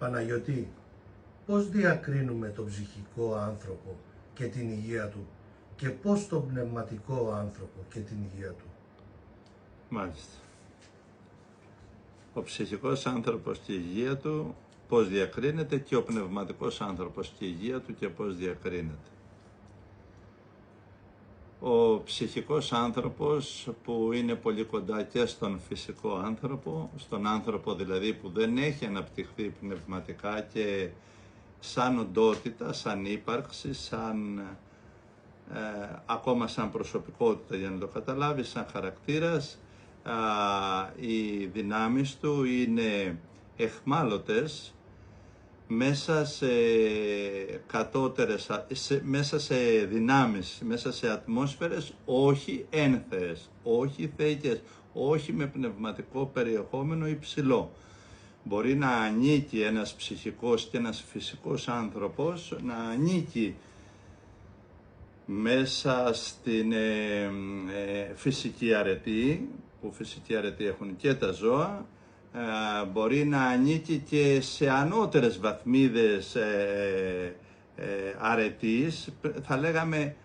Παναγιώτη, πώς διακρίνουμε τον ψυχικό άνθρωπο και την υγεία του και πώς τον πνευματικό άνθρωπο και την υγεία του? Μάλιστα. Ο ψυχικός άνθρωπος και η υγεία του πώς διακρίνεται και ο πνευματικός άνθρωπος και η υγεία του και πώς διακρίνεται. Ο ψυχικός άνθρωπος που είναι πολύ κοντά και στον φυσικό άνθρωπο, στον άνθρωπο δηλαδή που δεν έχει αναπτυχθεί πνευματικά και σαν οντότητα, σαν ύπαρξη, ακόμα σαν προσωπικότητα για να το καταλάβει, σαν χαρακτήρας, οι δυνάμεις του είναι εχμάλωτες μέσα σε κατώτερες, μέσα σε δυνάμεις, μέσα σε ατμόσφαιρες όχι ένθεες, όχι θεϊκές, όχι με πνευματικό περιεχόμενο υψηλό. Μπορεί να ανήκει ένας ψυχικός και ένας φυσικός άνθρωπος, να ανήκει μέσα στην φυσική αρετή, που φυσική αρετή έχουν και τα ζώα, μπορεί να ανήκει και σε ανώτερες βαθμίδες αρετής, θα λέγαμε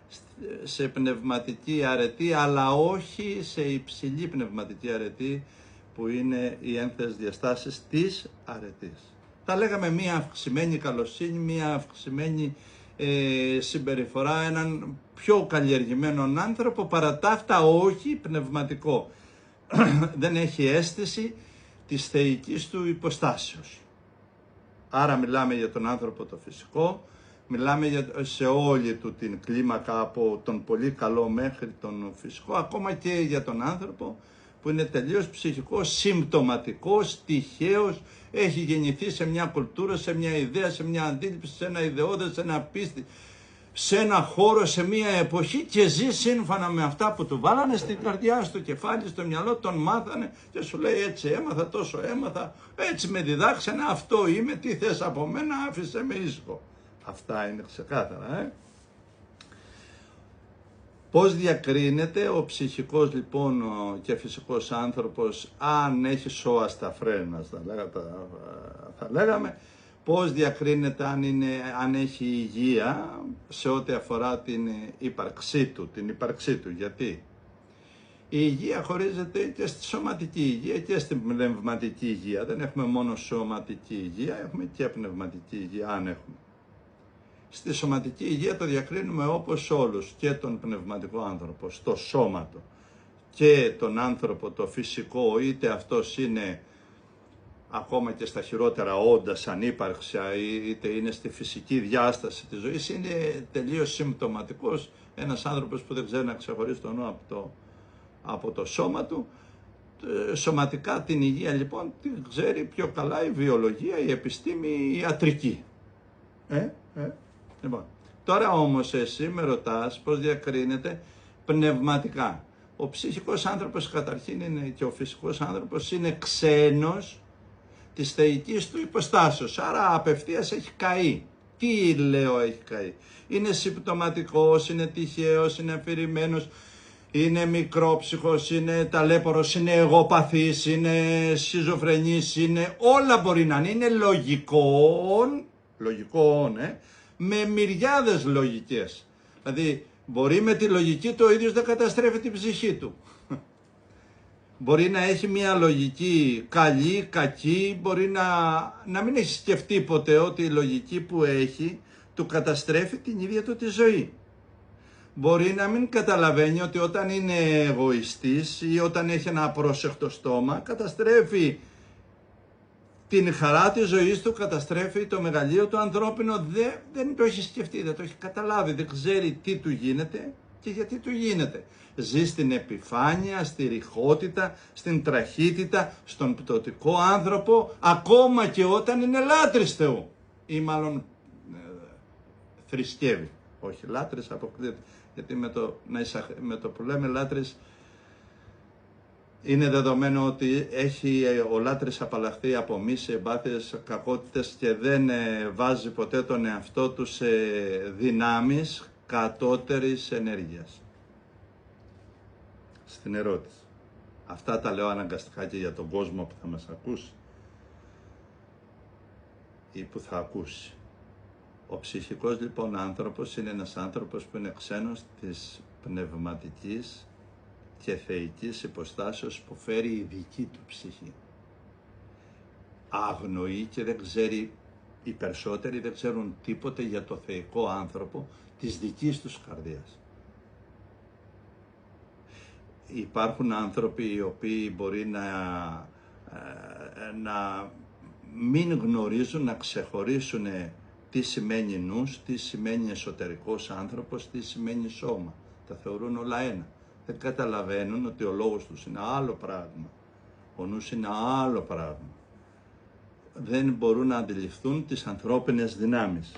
σε πνευματική αρετή, αλλά όχι σε υψηλή πνευματική αρετή, που είναι οι ένθεες διαστάσεις της αρετής. Θα λέγαμε μία αυξημένη καλοσύνη, μία αυξημένη συμπεριφορά, έναν πιο καλλιεργημένον άνθρωπο, παρά τα αυτά όχι πνευματικό. Δεν έχει αίσθηση της θεϊκής του υποστάσεως. Άρα μιλάμε για τον άνθρωπο το φυσικό, μιλάμε σε όλη του την κλίμακα από τον πολύ καλό μέχρι τον φυσικό, ακόμα και για τον άνθρωπο που είναι τελείως ψυχικός, συμπτωματικός, τυχαίος, έχει γεννηθεί σε μια κουλτούρα, σε μια ιδέα, σε μια αντίληψη, σε ένα ιδεώδες, σε ένα πίστη, σε ένα χώρο, σε μια εποχή και ζει σύμφωνα με αυτά που του βάλανε στην καρδιά, στο κεφάλι, στο μυαλό, τον μάθανε και σου λέει έτσι έμαθα, τόσο έμαθα, έτσι με διδάξανε, αυτό είμαι, τι θες από μένα, άφησε με ήσυχο. Αυτά είναι ξεκάθαρα, Πώς διακρίνεται ο ψυχικός λοιπόν και φυσικός άνθρωπος, αν έχει σώα στα φρένα, θα λέγαμε, πώς διακρίνεται αν έχει υγεία σε ό,τι αφορά την ύπαρξή του, γιατί η υγεία χωρίζεται και στη σωματική υγεία και στην πνευματική υγεία, δεν έχουμε μόνο σωματική υγεία, έχουμε και πνευματική υγεία αν έχουμε. Στη σωματική υγεία το διακρίνουμε όπως όλους, και τον πνευματικό άνθρωπο, στο σώμα του, και τον άνθρωπο το φυσικό, είτε αυτός είναι ακόμα και στα χειρότερα όντα σαν ύπαρξη, είτε είναι στη φυσική διάσταση της ζωής, είναι τελείως συμπτωματικός ένας άνθρωπος που δεν ξέρει να ξεχωρίσει το νου από το σώμα του. Σωματικά την υγεία λοιπόν την ξέρει πιο καλά η βιολογία, η επιστήμη, η ιατρική. Λοιπόν, τώρα όμως εσύ με ρωτάς πώς διακρίνεται πνευματικά. Ο ψυχικός άνθρωπος καταρχήν είναι, και ο φυσικός άνθρωπος είναι ξένος της θεϊκής του υποστάσεως, άρα απευθείας έχει καεί. Τι λέω έχει καεί? Είναι συμπτωματικός, είναι τυχαίος, είναι αφηρημένος, είναι μικρόψυχος, είναι ταλέπορος, είναι εγωπαθής, είναι σχιζοφρενής, είναι όλα μπορεί να είναι λογικών, με μυριάδες λογικές. Δηλαδή μπορεί με τη λογική του ο ίδιος να καταστρέφει την ψυχή του. Μπορεί να έχει μια λογική καλή, κακή, μπορεί να μην έχει σκεφτεί ποτέ ότι η λογική που έχει του καταστρέφει την ίδια του τη ζωή. Μπορεί να μην καταλαβαίνει ότι όταν είναι εγωιστής ή όταν έχει ένα απρόσεχτο στόμα, καταστρέφει την χαρά της ζωής του, καταστρέφει το μεγαλείο του ανθρώπινο, δεν το έχει σκεφτεί, δεν το έχει καταλάβει, δεν ξέρει τι του γίνεται και γιατί του γίνεται. Ζει στην επιφάνεια, στη ρηχότητα, στην τραχύτητα, στον πτωτικό άνθρωπο, ακόμα και όταν είναι λάτρης Θεού ή μάλλον θρησκεύει. Όχι, λάτρης αποκλείεται, γιατί με το που λέμε λάτρης είναι δεδομένο ότι έχει ο λάτρης απαλλαχθεί από μίση, εμπάθειες, κακότητες και δεν βάζει ποτέ τον εαυτό του σε δυνάμεις κατώτερης ενέργειας. Στην ερώτηση. Αυτά τα λέω αναγκαστικά και για τον κόσμο που θα μας ακούσει. ή που θα ακούσει. Ο ψυχικός λοιπόν άνθρωπος είναι ένας άνθρωπος που είναι ξένος της πνευματικής και θεϊκής υποστάσεως που φέρει η δική του ψυχή. Αγνοεί και δεν ξέρει, οι περισσότεροι δεν ξέρουν τίποτε για το θεϊκό άνθρωπο της δικής τους καρδίας. Υπάρχουν άνθρωποι οι οποίοι μπορεί να μην γνωρίζουν, να ξεχωρίσουν τι σημαίνει νους, τι σημαίνει εσωτερικός άνθρωπος, τι σημαίνει σώμα. Τα θεωρούν όλα ένα. Δεν καταλαβαίνουν ότι ο λόγος τους είναι άλλο πράγμα. Ο νους είναι άλλο πράγμα. Δεν μπορούν να αντιληφθούν τις ανθρώπινες δυνάμεις.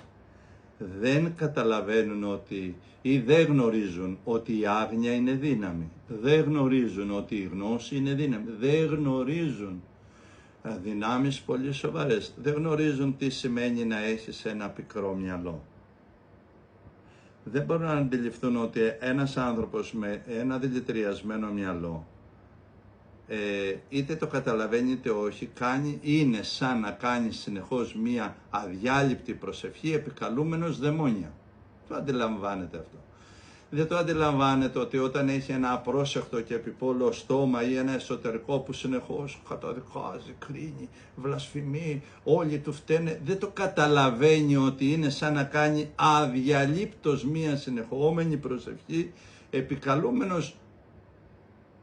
Δεν καταλαβαίνουν ότι ή δεν γνωρίζουν ότι η άγνοια είναι δύναμη. Δεν γνωρίζουν ότι η γνώση είναι δύναμη. Δεν γνωρίζουν δυνάμεις πολύ σοβαρές. Δεν γνωρίζουν τι σημαίνει να έχεις ένα πικρό μυαλό. Δεν μπορούν να αντιληφθούν ότι ένας άνθρωπος με ένα δηλητηριασμένο μυαλό, είτε το καταλαβαίνει είτε όχι, είναι σαν να κάνει συνεχώς μία αδιάλειπτη προσευχή επικαλούμενος δαιμόνια. Το αντιλαμβάνεται αυτό. Δεν το αντιλαμβάνεται ότι όταν έχει ένα απρόσεχτο και επιπόλαιο στόμα ή ένα εσωτερικό που συνεχώς καταδικάζει, κρίνει, βλασφημεί, όλοι του φταίνε, δεν το καταλαβαίνει ότι είναι σαν να κάνει αδιαλείπτως μία συνεχόμενη προσευχή επικαλούμενος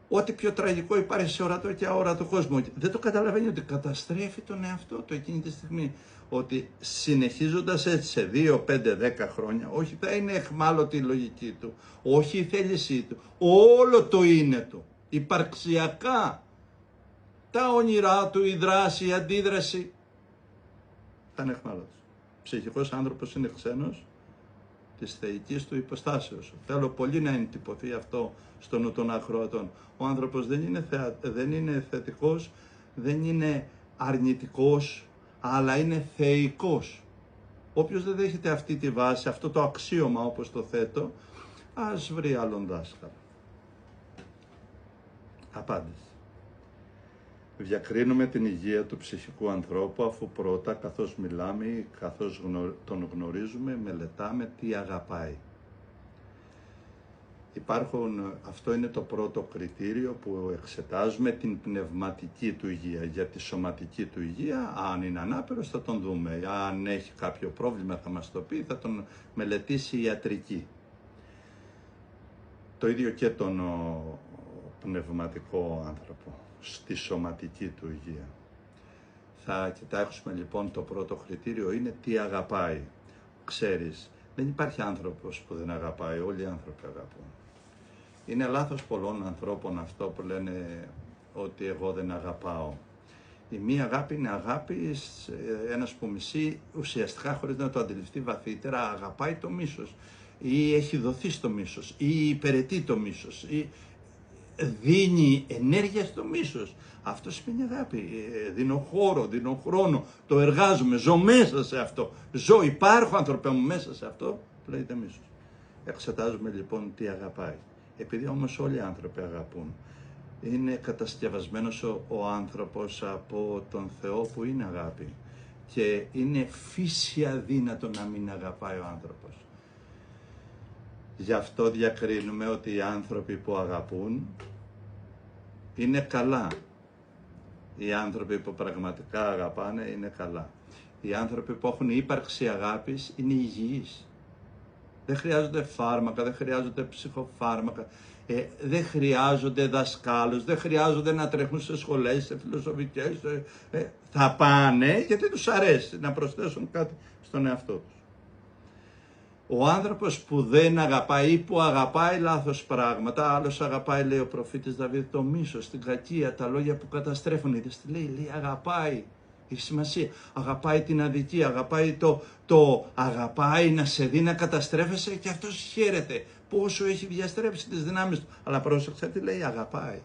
ό,τι πιο τραγικό υπάρχει σε ορατό και αόρατο κόσμο. Δεν το καταλαβαίνει ότι καταστρέφει τον εαυτό του εκείνη τη στιγμή. Ότι συνεχίζοντας έτσι σε 2, 5, 10 χρόνια, όχι θα είναι εχμάλωτη η λογική του, όχι η θέλησή του, όλο το είναι του, υπαρξιακά, τα όνειρά του, η δράση, η αντίδραση, θα είναι εχμάλωτος. Ψυχικός άνθρωπος είναι ξένος της θεϊκής του υποστάσεως. Θέλω πολύ να εντυπωθεί αυτό στο νου των ακροατών. Ο άνθρωπος δεν είναι θετικός, δεν είναι αρνητικός, αλλά είναι θεϊκός. Όποιος δεν δέχεται αυτή τη βάση, αυτό το αξίωμα όπως το θέτω, ας βρει άλλον δάσκαλο. Απάντηση. Διακρίνουμε την υγεία του ψυχικού ανθρώπου αφού πρώτα, καθώς μιλάμε ή καθώς τον γνωρίζουμε, μελετάμε τι αγαπάει. Αυτό είναι το πρώτο κριτήριο που εξετάζουμε, την πνευματική του υγεία. Για τη σωματική του υγεία, αν είναι ανάπηρος θα τον δούμε, αν έχει κάποιο πρόβλημα θα μας το πει, θα τον μελετήσει η ιατρική. Το ίδιο και τον πνευματικό άνθρωπο, στη σωματική του υγεία. Θα κοιτάξουμε λοιπόν, το πρώτο κριτήριο είναι τι αγαπάει. Ξέρεις, δεν υπάρχει άνθρωπος που δεν αγαπάει, όλοι οι άνθρωποι αγαπούν. Είναι λάθος πολλών ανθρώπων αυτό που λένε ότι εγώ δεν αγαπάω. Η μία αγάπη είναι αγάπη, ένας που μισεί ουσιαστικά χωρίς να το αντιληφθεί βαθύτερα, αγαπάει το μίσος ή έχει δοθεί στο μίσος ή υπηρετεί το μίσος ή δίνει ενέργεια στο μίσος. Αυτό σημαίνει αγάπη. Δίνω χώρο, δίνω χρόνο, το εργάζομαι, ζω μέσα σε αυτό. Υπάρχω άνθρωπε μου μέσα σε αυτό, λέγεται μίσος. Εξετάζουμε λοιπόν τι αγαπάει. Επειδή όμως όλοι οι άνθρωποι αγαπούν, είναι κατασκευασμένος ο άνθρωπος από τον Θεό που είναι αγάπη και είναι φύση αδύνατο να μην αγαπάει ο άνθρωπος. Γι' αυτό διακρίνουμε ότι οι άνθρωποι που αγαπούν είναι καλά. Οι άνθρωποι που πραγματικά αγαπάνε είναι καλά. Οι άνθρωποι που έχουν ύπαρξη αγάπης είναι υγιείς. Δεν χρειάζονται φάρμακα, δεν χρειάζονται ψυχοφάρμακα, δεν χρειάζονται δασκάλους, δεν χρειάζονται να τρέχουν σε σχολές, σε φιλοσοφικές. Θα πάνε γιατί τους αρέσει να προσθέσουν κάτι στον εαυτό τους. Ο άνθρωπος που δεν αγαπάει ή που αγαπάει λάθος πράγματα, άλλος αγαπάει, λέει ο προφήτης Δαβίδ, το μίσος, την κακία, τα λόγια που καταστρέφουν. Είδες τι λέει, αγαπάει. Έχει σημασία. Αγαπάει την αδικία, αγαπάει αγαπάει να σε δει να καταστρέφεσαι και αυτός χαίρεται. Πόσο έχει διαστρέψει τις δυνάμεις του. Αλλά πρόσεξε τι λέει, αγαπάει.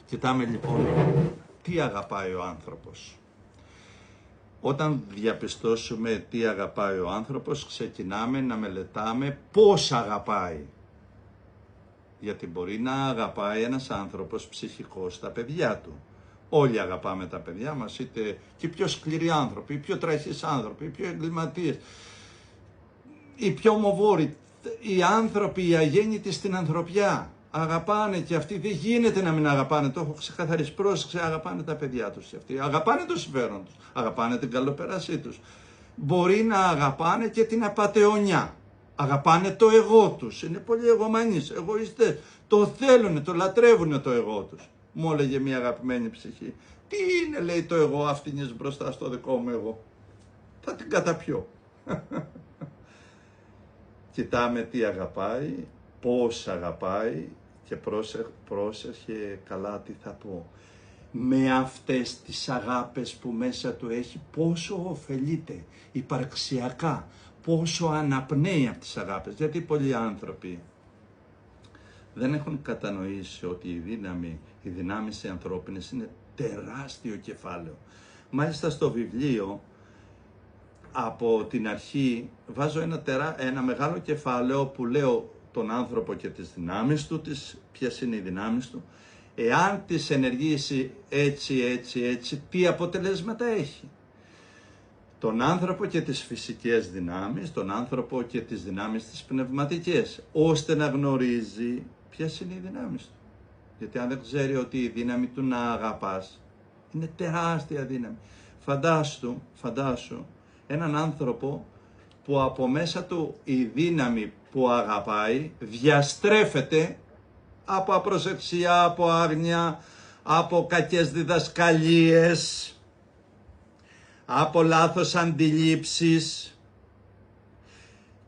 Κοιτάμε λοιπόν τι αγαπάει ο άνθρωπος. Όταν διαπιστώσουμε τι αγαπάει ο άνθρωπος, ξεκινάμε να μελετάμε πώς αγαπάει. Γιατί μπορεί να αγαπάει ένας άνθρωπος ψυχικός τα παιδιά του. Όλοι αγαπάμε τα παιδιά μας, είτε και οι πιο σκληροί άνθρωποι, οι πιο τραχείς άνθρωποι, οι πιο εγκληματίες, οι πιο ομοβόροι, οι άνθρωποι, οι αγέννητοι στην ανθρωπιά. Αγαπάνε και αυτοί, δεν γίνεται να μην αγαπάνε, το έχω ξεκαθαρίσει, πρόσεξε, αγαπάνε τα παιδιά τους και αυτοί, αγαπάνε το συμφέρον τους, αγαπάνε την καλοπέρασή τους. Μπορεί να αγαπάνε και την απατεωνιά, αγαπάνε το εγώ τους, είναι πολύ εγωμανείς, εγωιστές, το θέλουν, το λατρεύουν το εγώ τους. Μου έλεγε μια αγαπημένη ψυχή, τι είναι λέει το εγώ αυτινής μπροστά στο δικό μου εγώ, θα την καταπιώ. Κοιτάμε τι αγαπάει, πώς αγαπάει και πρόσεχε καλά τι θα πω. Με αυτές τις αγάπες που μέσα του έχει, πόσο ωφελείται υπαρξιακά, πόσο αναπνέει από τις αγάπες. Γιατί πολλοί άνθρωποι δεν έχουν κατανοήσει ότι οι δυνάμεις οι ανθρώπινες είναι τεράστιο κεφάλαιο. Μάλιστα στο βιβλίο, από την αρχή, βάζω ένα μεγάλο κεφάλαιο που λέω τον άνθρωπο και τις δυνάμεις του, ποιες είναι οι δυνάμεις του, εάν τις ενεργήσει έτσι, τι αποτελέσματα έχει. Τον άνθρωπο και τις φυσικές δυνάμεις, τον άνθρωπο και τις δυνάμεις τις πνευματικές, ώστε να γνωρίζει ποιες είναι οι δυνάμεις του. Γιατί αν δεν ξέρει ότι η δύναμη του να αγαπάς, είναι τεράστια δύναμη. Φαντάσου έναν άνθρωπο που από μέσα του η δύναμη που αγαπάει διαστρέφεται από απροσεξία, από άγνοια, από κακές διδασκαλίες, από λάθος αντιλήψεις,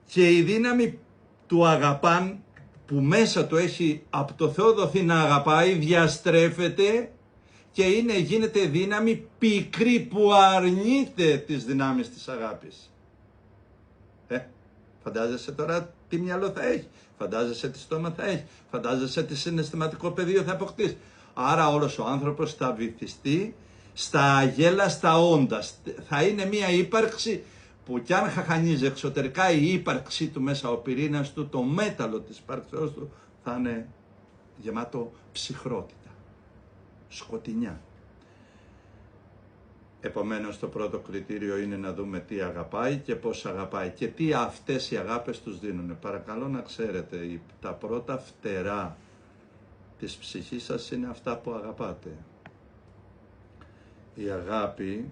και η δύναμη του αγαπάν που μέσα του έχει από το Θεό δοθεί να αγαπάει διαστρέφεται και γίνεται δύναμη πικρή που αρνείται τις δυνάμεις της αγάπης. Φαντάζεσαι τώρα τι μυαλό θα έχει, φαντάζεσαι τι στόμα θα έχει, φαντάζεσαι τι συναισθηματικό πεδίο θα αποκτήσει. Άρα όλος ο άνθρωπος θα βυθιστεί στα αγέλαστα όντα. Θα είναι μια ύπαρξη που κι αν χαχανίζει εξωτερικά, η ύπαρξή του μέσα, ο πυρήνας του, το μέταλλο της ύπαρξης του θα είναι γεμάτο ψυχρότητα, σκοτεινιά. Επομένως το πρώτο κριτήριο είναι να δούμε τι αγαπάει και πώς αγαπάει και τι αυτές οι αγάπες τους δίνουν. Παρακαλώ να ξέρετε, τα πρώτα φτερά της ψυχής σας είναι αυτά που αγαπάτε. Η αγάπη,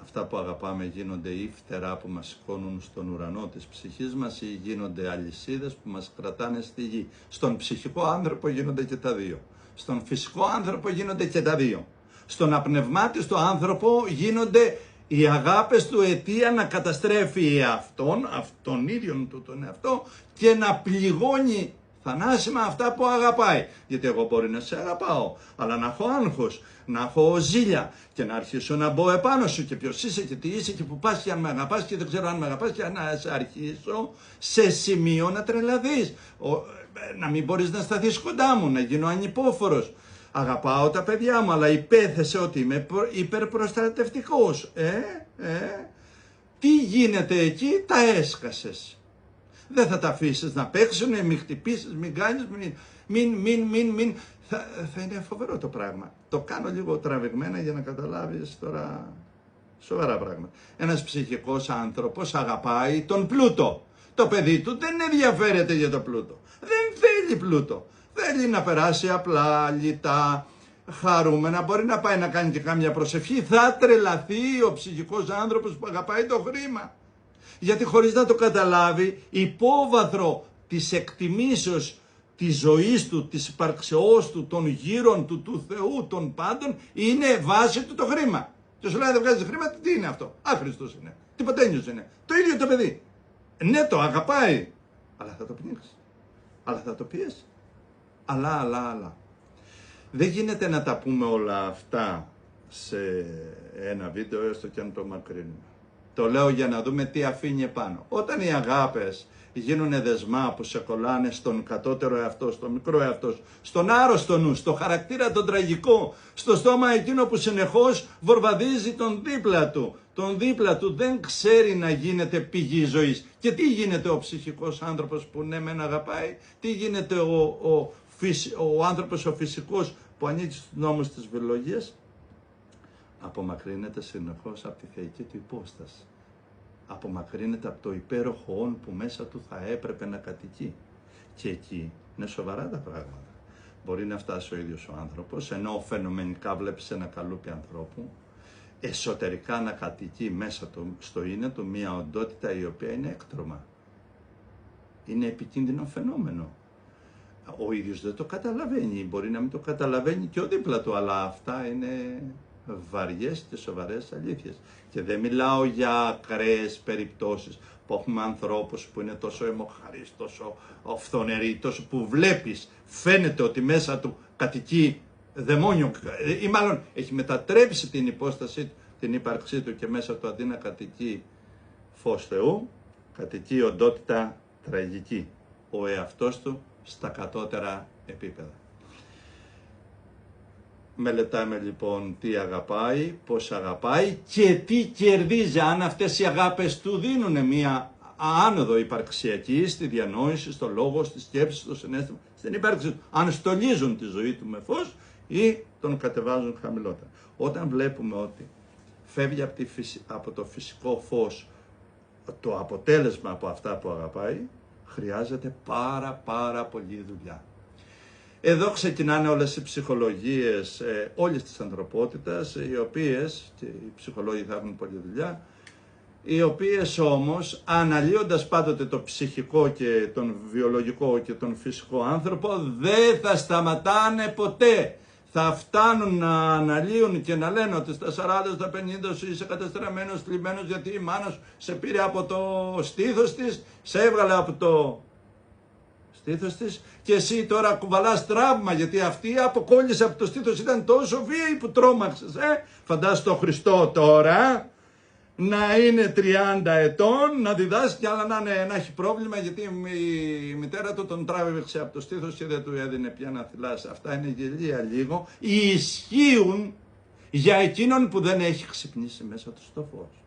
αυτά που αγαπάμε γίνονται ή φτερά που μας σηκώνουν στον ουρανό της ψυχής μας ή γίνονται αλυσίδες που μας κρατάνε στη γη. Στον ψυχικό άνθρωπο γίνονται και τα δύο. Στον φυσικό άνθρωπο γίνονται και τα δύο. Στον απνευμάτιστο άνθρωπο γίνονται οι αγάπες του αιτία να καταστρέφει αυτόν ίδιον του τον εαυτό και να πληγώνει θανάσιμα αυτά που αγαπάει. Γιατί εγώ μπορεί να σε αγαπάω, αλλά να έχω άγχος, να έχω ζήλια και να αρχίσω να μπω επάνω σου και ποιος είσαι και τι είσαι και που πας και αν με αγαπάς και δεν ξέρω αν με αγαπάς και να σε αρχίσω σε σημείο να τρελαθείς. Να μην μπορείς να σταθείς κοντά μου, να γίνω ανυπόφορος. Αγαπάω τα παιδιά μου, αλλά υπέθεσε ότι είμαι υπερπροστατευτικός. Τι γίνεται εκεί, τα έσκασες. Δεν θα τα αφήσεις να παίξουνε, μην χτυπήσεις, μην κάνεις, μην. Θα είναι φοβερό το πράγμα. Το κάνω λίγο τραβηγμένα για να καταλάβεις τώρα σοβαρά πράγματα. Ένας ψυχικός άνθρωπος αγαπάει τον πλούτο. Το παιδί του δεν ενδιαφέρεται για το πλούτο. Δεν θέλει πλούτο. Θέλει να περάσει απλά, λιτά, χαρούμενα, μπορεί να πάει να κάνει και κάμια προσευχή. Θα τρελαθεί ο ψυχικός άνθρωπος που αγαπάει το χρήμα. Γιατί χωρίς να το καταλάβει, υπόβαθρο της εκτιμήσεως της ζωής του, της υπαρξεώς του, των γύρων του, του Θεού, των πάντων, είναι βάση του το χρήμα. Και σου λέει, δεν βγάζεις χρήμα, τι είναι αυτό? Άχρηστος είναι, τυποτένιος είναι. Το ίδιο το παιδί. Ναι, το αγαπάει, αλλά θα το πνίξει, αλλά θα το πιέσει. Αλλά. Δεν γίνεται να τα πούμε όλα αυτά σε ένα βίντεο, έστω και αν το μακρύνουμε. Το λέω για να δούμε τι αφήνει επάνω. Όταν οι αγάπες γίνουν δεσμά που σε κολλάνε στον κατώτερο εαυτό, στο μικρό εαυτό, στον άρρωστο νου, στο χαρακτήρα τον τραγικό, στο στόμα εκείνο που συνεχώς βορβαδίζει τον δίπλα του. Τον δίπλα του δεν ξέρει να γίνεται πηγή ζωής. Και τι γίνεται ο ψυχικός άνθρωπος που ναι μεν αγαπάει, τι γίνεται ο άνθρωπος ο φυσικός που ανήκει στους νόμους της βιολογίας, απομακρύνεται συνεχώς από τη θεϊκή του υπόσταση. Απομακρύνεται από το υπέροχο όν που μέσα του θα έπρεπε να κατοικεί. Και εκεί είναι σοβαρά τα πράγματα. Μπορεί να φτάσει ο ίδιος ο άνθρωπος, ενώ φαινομενικά βλέπεις ένα καλούπι ανθρώπου, εσωτερικά να κατοικεί μέσα του, στο είναι του μια οντότητα η οποία είναι έκτρωμα. Είναι επικίνδυνο φαινόμενο. Ο ίδιος δεν το καταλαβαίνει, μπορεί να μην το καταλαβαίνει και ο δίπλα του, αλλά αυτά είναι βαριές και σοβαρές αλήθειες. Και δεν μιλάω για ακραίες περιπτώσεις που έχουμε ανθρώπους που είναι τόσο αιμοχαρείς, τόσο φθονεροί, τόσο που βλέπεις, φαίνεται ότι μέσα του κατοικεί δαιμόνιο, ή μάλλον έχει μετατρέψει την υπόστασή του, την ύπαρξή του, και μέσα του αντί να κατοικεί φως Θεού, κατοικεί οντότητα τραγική, ο εαυτός του στα κατώτερα επίπεδα. Μελετάμε λοιπόν τι αγαπάει, πώς αγαπάει και τι κερδίζει αν αυτές οι αγάπες του δίνουν μια άνοδο υπαρξιακή στη διανόηση, στο λόγο, στη σκέψη, στο συναίσθημα, στην ύπαρξη του. Αν στολίζουν τη ζωή του με φως ή τον κατεβάζουν χαμηλότερα. Όταν βλέπουμε ότι φεύγει από το φυσικό φως το αποτέλεσμα από αυτά που αγαπάει, χρειάζεται πάρα πολύ δουλειά. Εδώ ξεκινάνε όλες οι ψυχολογίες όλης της ανθρωπότητας, οι οποίες, και οι ψυχολόγοι θα έχουν πολλή δουλειά, οι οποίες όμως, αναλύοντας πάντοτε το ψυχικό και τον βιολογικό και τον φυσικό άνθρωπο, δεν θα σταματάνε ποτέ. Θα φτάνουν να αναλύουν και να λένε ότι στα 40, στα 50 σου είσαι καταστραμμένος, θλιμμένος, γιατί η μάνα σου σε πήρε από το στήθος της, σε έβγαλε από το στήθος της και εσύ τώρα κουβαλάς τραύμα, γιατί αυτή αποκόλλησε από το στήθος, ήταν τόσο βίαιη που τρόμαξες. Φαντάσου το Χριστό τώρα να είναι 30 ετών, να διδάσκει, αλλά να έχει πρόβλημα, γιατί η μητέρα του τον τράβηξε από το στήθος και δεν του έδινε πια να θυλάσει. Αυτά είναι γελία λίγο. Ισχύουν για εκείνον που δεν έχει ξυπνήσει μέσα του στο φως.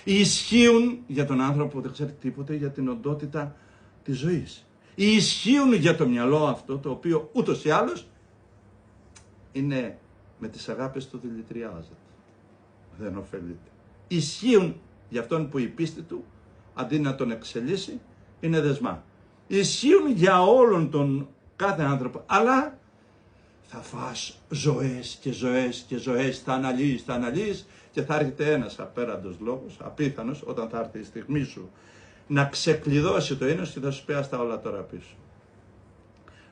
Ισχύουν για τον άνθρωπο που δεν ξέρει τίποτε για την οντότητα της ζωής. Ισχύουν για το μυαλό αυτό, το οποίο ούτως ή άλλως είναι με τις αγάπες του δηλητηριάζεται. Δεν ωφελείται. Ισχύουν για αυτόν που η πίστη του, αντί να τον εξελίσσει, είναι δεσμά. Ισχύουν για όλον τον κάθε άνθρωπο, αλλά θα φας ζωές και ζωές και ζωές, θα αναλύεις και θα έρχεται ένας απέραντος λόγος, απίθανος, όταν θα έρθει η στιγμή σου να ξεκλειδώσει το ίνος και θα σου πει άστα όλα τώρα πίσω.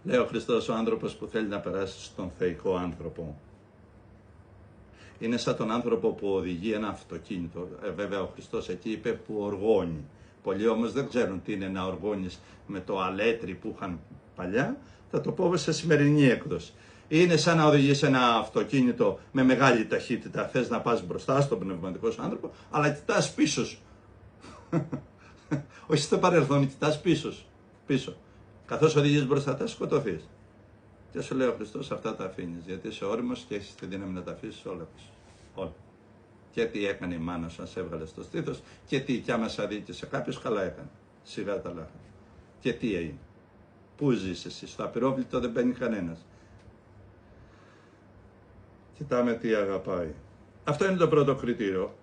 Λέει ο Χριστός, ο άνθρωπος που θέλει να περάσει στον θεϊκό άνθρωπο είναι σαν τον άνθρωπο που οδηγεί ένα αυτοκίνητο. Βέβαια ο Χριστός εκεί είπε που οργώνει. Πολλοί όμως δεν ξέρουν τι είναι να οργώνεις με το αλέτρι που είχαν παλιά. Θα το πω σε σημερινή έκδοση. Είναι σαν να οδηγείς ένα αυτοκίνητο με μεγάλη ταχύτητα. Θες να πας μπροστά στον πνευματικό σου άνθρωπο, αλλά κοιτάς πίσω σου. Όχι στο παρελθόν, κοιτάς πίσω. Καθώς οδηγείς μπροστά, θα σκοτωθείς. Και σου λέει ο Χριστός, αυτά τα αφήνεις, γιατί είσαι όριμος και έχεις τη δύναμη να τα αφήσεις όλα πίσω. Όλα. Και τι έκανε η μάνα σου, αν σε έβγαλε στο στήθος, και τι κι άμα σε αδίκησε κάποιος, καλά έκανε. Σιγά τα λάχα. Και τι έγινε. Πού ζεις εσύ, στο απειρόβλητο δεν μπαίνει κανένας. Κοιτάμε τι αγαπάει. Αυτό είναι το πρώτο κριτήριο.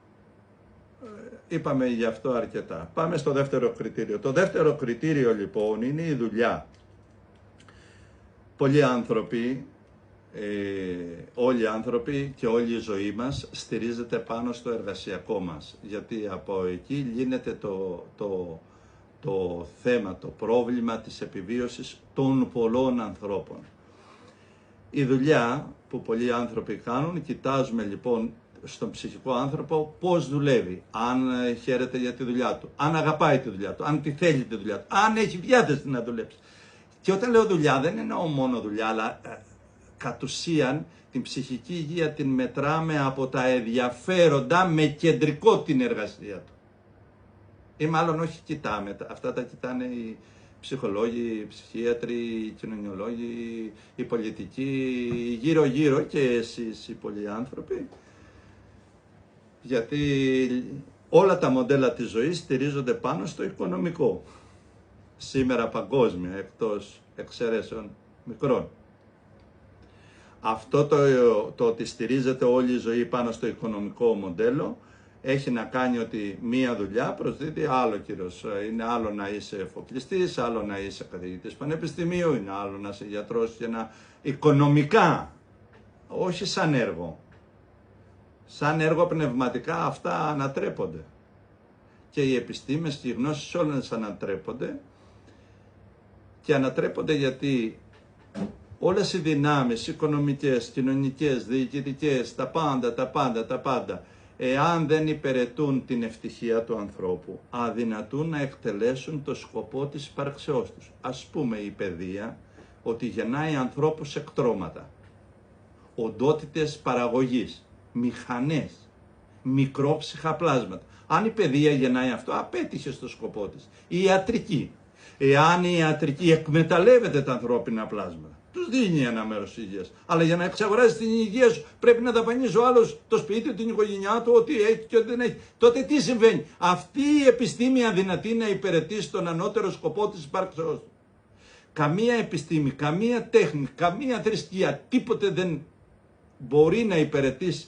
Είπαμε γι' αυτό αρκετά. Πάμε στο δεύτερο κριτήριο. Το δεύτερο κριτήριο λοιπόν είναι η δουλειά. Πολλοί άνθρωποι, όλοι οι άνθρωποι και όλη η ζωή μας στηρίζεται πάνω στο εργασιακό μας. Γιατί από εκεί λύνεται το θέμα, το πρόβλημα της επιβίωσης των πολλών ανθρώπων. Η δουλειά που πολλοί άνθρωποι κάνουν, κοιτάζουμε λοιπόν στον ψυχικό άνθρωπο πώς δουλεύει, αν χαίρεται για τη δουλειά του, αν αγαπάει τη δουλειά του, αν τη θέλει τη δουλειά του, αν έχει διάθεση να δουλέψει. Και όταν λέω δουλειά δεν εννοώ μόνο δουλειά, αλλά κατ' ουσίαν την ψυχική υγεία την μετράμε από τα ενδιαφέροντα με κεντρικό την εργασία του. Ή μάλλον όχι κοιτάμε, αυτά τα κοιτάνε οι ψυχολόγοι, οι ψυχίατροι, οι κοινωνιολόγοι, οι πολιτικοί, γύρω-γύρω και εσείς οι πολλοί άνθρωποι. Γιατί όλα τα μοντέλα της ζωής στηρίζονται πάνω στο οικονομικό. Σήμερα παγκόσμια, εκτός εξαιρέσεων μικρών. Αυτό το ότι στηρίζεται όλη η ζωή πάνω στο οικονομικό μοντέλο έχει να κάνει ότι μία δουλειά προσδίδει άλλο κύρος. Είναι άλλο να είσαι εφοπλιστής, άλλο να είσαι καθηγητής πανεπιστημίου, είναι άλλο να είσαι γιατρός και να οικονομικά, όχι σαν έργο. Σαν έργο πνευματικά αυτά ανατρέπονται. Και οι επιστήμες και οι γνώσεις όλες ανατρέπονται. Και ανατρέπονται γιατί όλες οι δυνάμεις οικονομικές, κοινωνικές, διοικητικές, τα πάντα, εάν δεν υπηρετούν την ευτυχία του ανθρώπου, αδυνατούν να εκτελέσουν το σκοπό της υπάρξεώς τους. Ας πούμε η παιδεία ότι γεννάει ανθρώπους εκτρώματα, οντότητες παραγωγής, μηχανές, μικρόψυχα πλάσματα. Αν η παιδεία γεννάει αυτό, απέτυχε στο σκοπό της. Η ιατρική. Εάν η ιατρική εκμεταλλεύεται τα ανθρώπινα πλάσματα, τους δίνει ένα μέρος υγείας. Αλλά για να εξαγοράσει την υγεία σου πρέπει να δαπανίσει ο άλλος το σπίτι, την οικογένειά του, ό,τι έχει και ό,τι δεν έχει. Τότε τι συμβαίνει? Αυτή η επιστήμη αδυνατεί να υπηρετήσει τον ανώτερο σκοπό της υπάρξεώς του. Καμία επιστήμη, καμία τέχνη, καμία θρησκεία, τίποτε δεν μπορεί να υπηρετήσει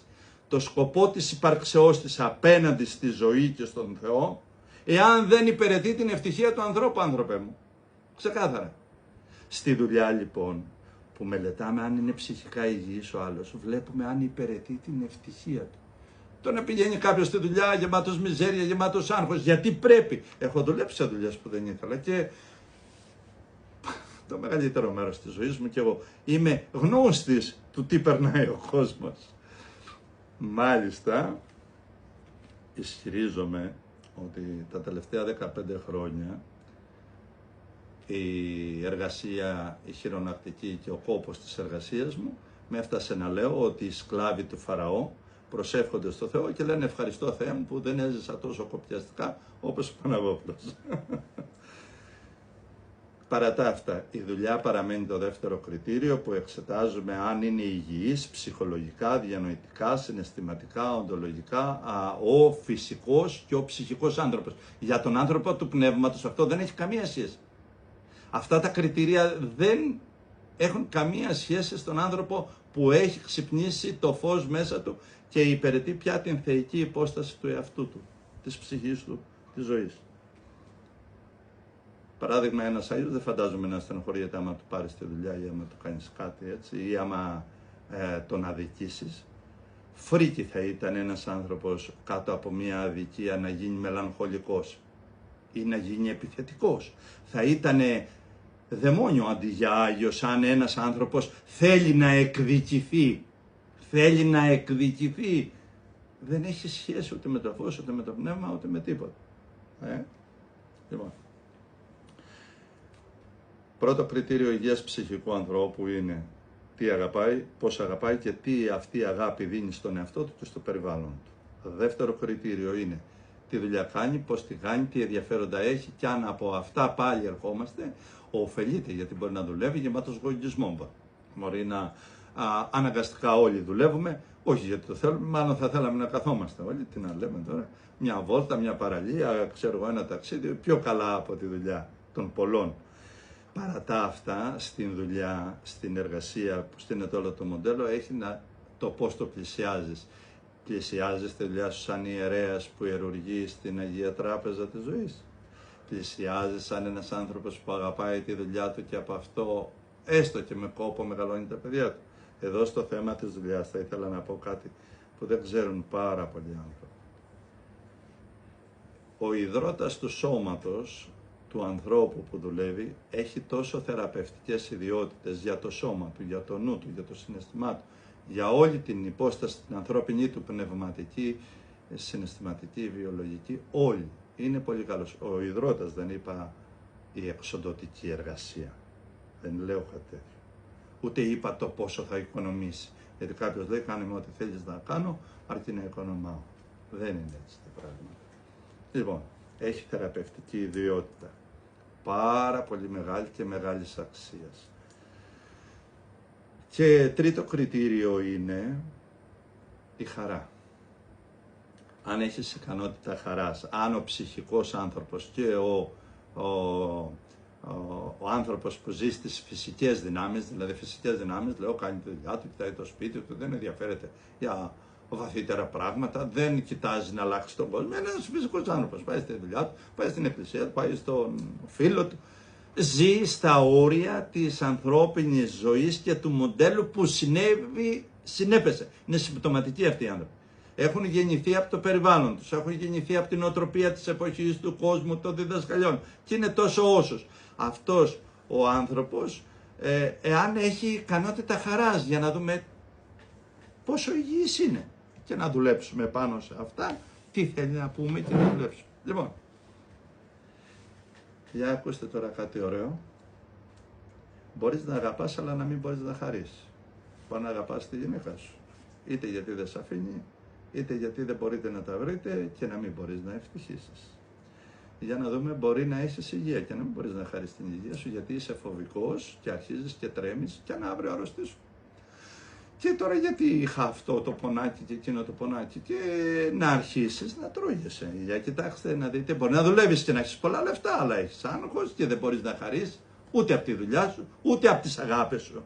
το σκοπό της υπάρξεώς της απέναντι στη ζωή και στον Θεό, εάν δεν υπηρετεί την ευτυχία του ανθρώπου, άνθρωπε μου. Ξεκάθαρα. Στη δουλειά λοιπόν που μελετάμε αν είναι ψυχικά υγιής ο άλλος, βλέπουμε αν υπηρετεί την ευτυχία του. Το να πηγαίνει κάποιος στη δουλειά γεμάτος μιζέρια, γεμάτος άγχος, γιατί πρέπει. Έχω δουλέψει σε δουλειές που δεν ήθελα και το μεγαλύτερο μέρος της ζωής μου και εγώ είμαι γνώστης του τι περνάει ο κόσμος. Μάλιστα, ισχυρίζομαι ότι τα τελευταία 15 χρόνια η εργασία, η χειρονακτική και ο κόπος της εργασίας μου με έφτασε να λέω ότι οι σκλάβοι του Φαραώ προσεύχονται στο Θεό και λένε ευχαριστώ Θεέ μου που δεν έζησα τόσο κοπιαστικά όπως ο Παναγόπουλος. Παρά τα αυτά, η δουλειά παραμένει το δεύτερο κριτήριο που εξετάζουμε αν είναι υγιής ψυχολογικά, διανοητικά, συναισθηματικά, οντολογικά, ο φυσικός και ο ψυχικός άνθρωπος. Για τον άνθρωπο του πνεύματος αυτό δεν έχει καμία σχέση. Αυτά τα κριτήρια δεν έχουν καμία σχέση στον άνθρωπο που έχει ξυπνήσει το φως μέσα του και υπηρετεί πια την θεϊκή υπόσταση του εαυτού του, της ψυχής του, της ζωής. Παράδειγμα, ένας Άγιος δεν φαντάζομαι να στενοχωριέται άμα του πάρεις τη δουλειά ή άμα του κάνεις κάτι έτσι ή άμα τον αδικήσεις. Φρίκι θα ήταν ένας άνθρωπος κάτω από μια αδικία να γίνει μελαγχολικός ή να γίνει επιθετικός. Θα ήταν δαιμόνιο αντί για Άγιος αν ένας άνθρωπος θέλει να εκδικηθεί. Θέλει να εκδικηθεί. Δεν έχει σχέση ούτε με το φως, ούτε με το πνεύμα, ούτε με τίποτα. Λοιπόν. Πρώτο κριτήριο υγείας ψυχικού ανθρώπου είναι τι αγαπάει, πώς αγαπάει και τι αυτή η αγάπη δίνει στον εαυτό του και στο περιβάλλον του. Δεύτερο κριτήριο είναι τι δουλειά κάνει, πώς τη κάνει, τι ενδιαφέροντα έχει και αν από αυτά πάλι ερχόμαστε, ωφελείται γιατί μπορεί να δουλεύει γεμάτος γοητισμό. Μπορεί να αναγκαστικά όλοι δουλεύουμε, όχι γιατί το θέλουμε, μάλλον θα θέλαμε να καθόμαστε όλοι, τι να λέμε τώρα, μια βόλτα, μια παραλία, ξέρω εγώ ένα ταξίδι, πιο καλά από τη δουλειά των πολλών. Παρά τα αυτά, στην δουλειά, στην εργασία που στείνεται όλο το μοντέλο, έχει το πώς το πλησιάζεις. Πλησιάζεις τη δουλειά σου σαν ιερέας που ιερουργεί στην Αγία Τράπεζα της ζωής. Πλησιάζεις σαν ένας άνθρωπος που αγαπάει τη δουλειά του και από αυτό, έστω και με κόπο, μεγαλώνει τα παιδιά του. Εδώ στο θέμα της δουλειάς θα ήθελα να πω κάτι που δεν ξέρουν πάρα πολλοί άνθρωποι. Ο ιδρώτας του σώματος του ανθρώπου που δουλεύει έχει τόσο θεραπευτικές ιδιότητες για το σώμα του, για το νου του, για το συναισθημά του, για όλη την υπόσταση την ανθρώπινη του, πνευματική, συναισθηματική, βιολογική, όλοι. Είναι πολύ καλός. Ο ιδρώτας, δεν είπα η εξοντωτική εργασία. Δεν λέω κάτι τέτοιο. Ούτε είπα το πόσο θα οικονομήσει. Γιατί κάποιος λέει κάνε ό,τι θέλεις να κάνω, αρκεί να οικονομάω. Δεν είναι έτσι τα πράγματα. Λοιπόν, έχει θεραπευτική ιδιότητα. Πάρα πολύ μεγάλη και μεγάλης αξίας. Και τρίτο κριτήριο είναι η χαρά. Αν έχεις ικανότητα χαράς, αν ο ψυχικός άνθρωπος και ο ο άνθρωπος που ζει στις φυσικές δυνάμεις, δηλαδή φυσικές δυνάμεις, λέω, κάνει τη δουλειά του, κοιτάει το σπίτι του, δεν ενδιαφέρεται για βαθύτερα πράγματα, δεν κοιτάζει να αλλάξει τον κόσμο. Είναι ένας φυσικός άνθρωπος. Πάει στη δουλειά του, πάει στην εκκλησία του, πάει στον φίλο του. Ζει στα όρια της ανθρώπινης ζωής και του μοντέλου που συνέπεσε. Είναι συμπτωματικοί αυτοί οι άνθρωποι. Έχουν γεννηθεί από το περιβάλλον τους, έχουν γεννηθεί από την οτροπία της εποχής, του κόσμου, των διδασκαλιών και είναι τόσο όσος. Αυτός ο άνθρωπος, εάν έχει ικανότητα χαράς, για να δούμε πόσο υγιής είναι και να δουλέψουμε πάνω σε αυτά, τι θέλει να πούμε και να δουλέψουμε. Λοιπόν, για ακούστε τώρα κάτι ωραίο. Μπορείς να αγαπάς αλλά να μην μπορείς να χαρείς. Μπορεί να αγαπάς τη γυναίκα σου, είτε γιατί δεν σε αφήνει, είτε γιατί δεν μπορείτε να τα βρείτε και να μην μπορείς να ευτυχήσεις. Για να δούμε, μπορεί να έχεις υγεία και να μην μπορείς να χαρείς την υγεία σου γιατί είσαι φοβικός και αρχίζεις και τρέμεις και να αύριο αρρωστήσου. Και τώρα γιατί είχα αυτό το πονάκι και εκείνο το πονάκι και να αρχίσεις να τρώγεσαι. Για κοιτάξτε να δείτε, μπορεί να δουλεύεις και να έχεις πολλά λεφτά, αλλά έχεις άγχος και δεν μπορείς να χαρείς ούτε από τη δουλειά σου, ούτε από τις αγάπες σου.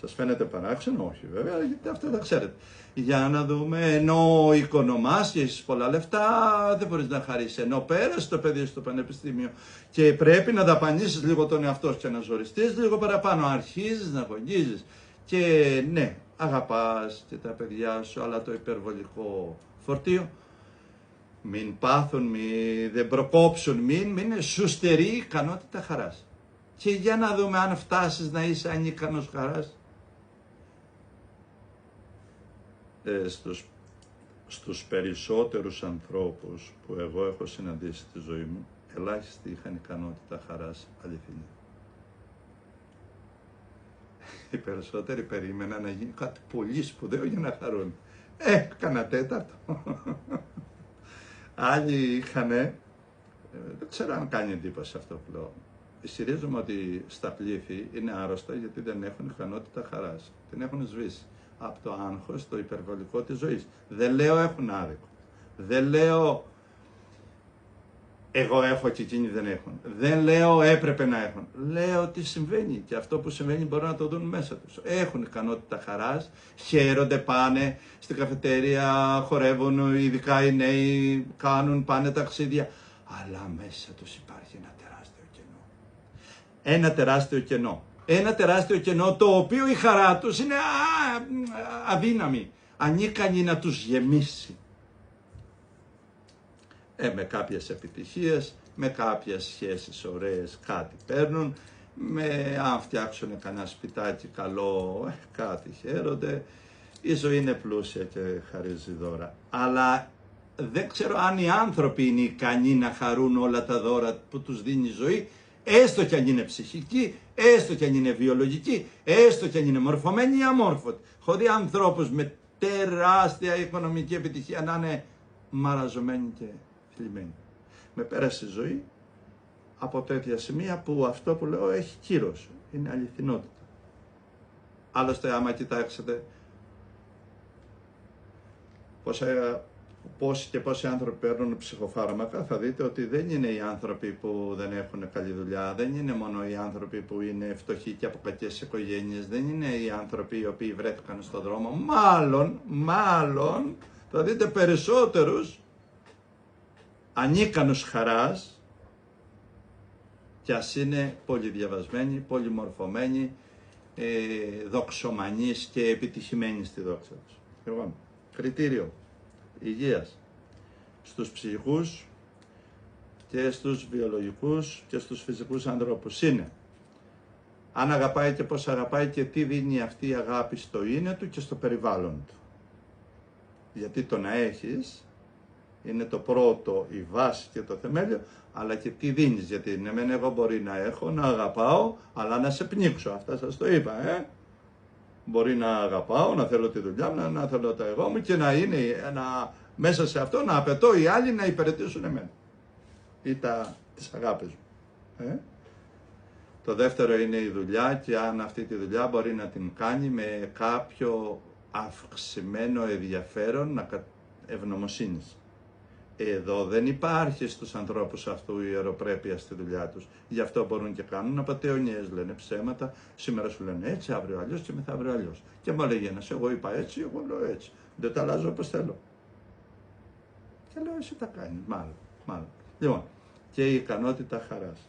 Σας φαίνεται παράξενο? Όχι βέβαια, γιατί αυτά τα ξέρετε. Για να δούμε, ενώ οικονομάς και έχεις πολλά λεφτά, δεν μπορείς να χαρίσεις. Ενώ πέρασε το παιδί στο πανεπιστήμιο και πρέπει να δαπανίσεις λίγο τον εαυτό σου και να ζοριστείς λίγο παραπάνω, αρχίζεις να αγωνίζεις. Και ναι, αγαπάς και τα παιδιά σου, αλλά το υπερβολικό φορτίο, μην πάθουν, δεν προκόψουν, μην σου στερεί ικανότητα χαράς. Και για να δούμε αν φτάσεις να είσαι ανίκανος χαράς. Στους περισσότερους ανθρώπους που εγώ έχω συναντήσει στη ζωή μου, ελάχιστοι είχαν ικανότητα χαράς αληθινή. Οι περισσότεροι περίμεναν να γίνει κάτι πολύ σπουδαίο για να χαρούν. Κάνα τέταρτο. Άλλοι είχανε, δεν ξέρω αν κάνει εντύπωση αυτό που λέω. Ισχυρίζομαι ότι στα πλήθη είναι άρρωστα γιατί δεν έχουν ικανότητα χαράς. Την έχουν σβήσει από το άγχος, το υπερβολικό της ζωής. Δεν λέω έχουν άδικο. Δεν λέω εγώ έχω και εκείνοι δεν έχουν. Δεν λέω έπρεπε να έχουν. Λέω ότι συμβαίνει και αυτό που συμβαίνει μπορούν να το δουν μέσα τους. Έχουν ικανότητα χαράς, χαίρονται, πάνε στην καφετέρια, χορεύουν, ειδικά οι νέοι πάνε ταξίδια. Αλλά μέσα τους υπάρχει ένα τεράστιο κενό. Ένα τεράστιο κενό. Ένα τεράστιο κενό το οποίο η χαρά τους είναι αδύναμη. Ανίκανη να τους γεμίσει. Με κάποιες επιτυχίες, με κάποιες σχέσεις ωραίες κάτι παίρνουν, αν φτιάξουν κανένα σπιτάκι καλό κάτι χαίρονται, η ζωή είναι πλούσια και χαρίζει δώρα. Αλλά δεν ξέρω αν οι άνθρωποι είναι ικανοί να χαρούν όλα τα δώρα που τους δίνει η ζωή, έστω κι αν είναι ψυχική, έστω κι αν είναι βιολογική, έστω κι αν είναι μορφωμένοι ή αμόρφωτοι. Έχω δει ανθρώπους με τεράστια οικονομική επιτυχία να είναι μαραζωμένοι και θλιμμένοι. Με πέρασε η ζωή από τέτοια σημεία που αυτό που λέω έχει κύρος, είναι αληθινότητα. Άλλωστε άμα κοιτάξετε πόσοι και πόσοι άνθρωποι παίρνουν ψυχοφάρμακα, θα δείτε ότι δεν είναι οι άνθρωποι που δεν έχουν καλή δουλειά, δεν είναι μόνο οι άνθρωποι που είναι φτωχοί και από κακές οικογένειες, δεν είναι οι άνθρωποι οι οποίοι βρέθηκαν στον δρόμο, μάλλον θα δείτε περισσότερους ανίκανους χαράς κι ας είναι πολύ διαβασμένοι, πολύ μορφωμένοι, δοξομανείς και επιτυχημένοι στη δόξα τους. Λοιπόν, κριτήριο υγείας στους ψυχικούς και στους βιολογικούς και στους φυσικούς ανθρώπους είναι αν αγαπάει και πώς αγαπάει και τι δίνει αυτή η αγάπη στο είναι του και στο περιβάλλον του. Γιατί το να έχεις είναι το πρώτο, η βάση και το θεμέλιο, αλλά και τι δίνεις, γιατί ναι, εγώ μπορεί να έχω, να αγαπάω, αλλά να σε πνίξω, αυτά σας το είπα, Μπορεί να αγαπάω, να θέλω τη δουλειά μου, να θέλω τα εγώ μου και να είναι μέσα σε αυτό να απαιτώ οι άλλοι να υπηρετήσουν εμένα ή τις αγάπες μου. Το δεύτερο είναι η δουλειά και αν αυτή τη δουλειά μπορεί να την κάνει με κάποιο αυξημένο ενδιαφέρον ευγνωμοσύνης. Εδώ δεν υπάρχει στους ανθρώπους αυτού η ιεροπρέπεια στη δουλειά τους. Γι' αυτό μπορούν και κάνουν απατεωνιές, λένε ψέματα. Σήμερα σου λένε έτσι, αύριο αλλιώς και μεθαύριο αλλιώς. Και μου έλεγε ένας, εγώ είπα έτσι, εγώ λέω έτσι. Δεν τα αλλάζω όπως θέλω. Και λέω, εσύ τα κάνεις, μάλλον. Λοιπόν, και η ικανότητα χαράς.